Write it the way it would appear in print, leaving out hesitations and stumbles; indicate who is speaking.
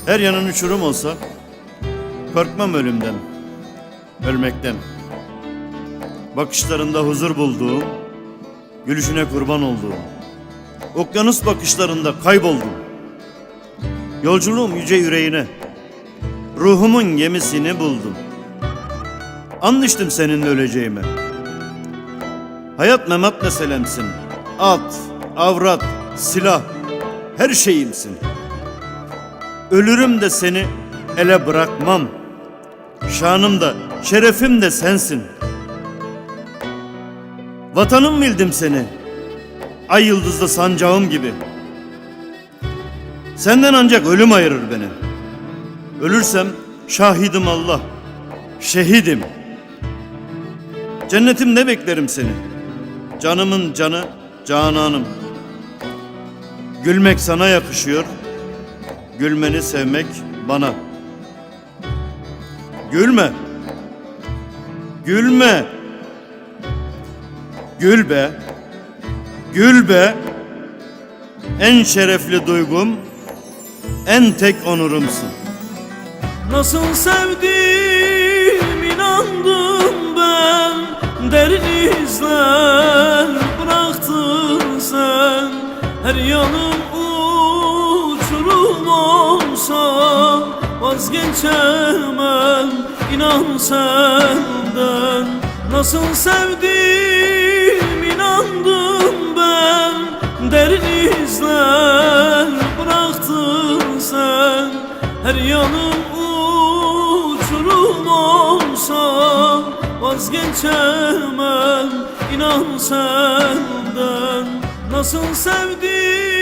Speaker 1: Her yanın uçurum olsa korkmam ölümden, ölmekten. Bakışlarında huzur bulduğum, gülüşüne kurban olduğum, okyanus bakışlarında kayboldum. Yolculuğum yüce yüreğine, ruhumun gemisini buldum. Anlaştım seninle öleceğime. Hayat memat meselemsin. At, avrat, silah, her şeyimsin. Ölürüm de seni ele bırakmam. Şanım da, şerefim de sensin. Vatanım bildim seni, ay yıldızlı sancağım gibi. Senden ancak ölüm ayırır beni. Ölürsem şahidim Allah, şehidim. Cennetimde beklerim seni, canımın canı, cananım. Gülmek sana yakışıyor, gülmeni sevmek bana. Gülme, gülme. Gül be, gül be. En şerefli duygum, en tek onurumsun.
Speaker 2: Nasıl sevdim inandım ben, derin izler bıraktın sen. Her yanım uçurum olsa vazgeçemem inan senden. Nasıl sevdim inandım ben, derin izler bıraktın sen. Her yanım uçurum olsa vazgeçemem inan senden. Nasıl sevdim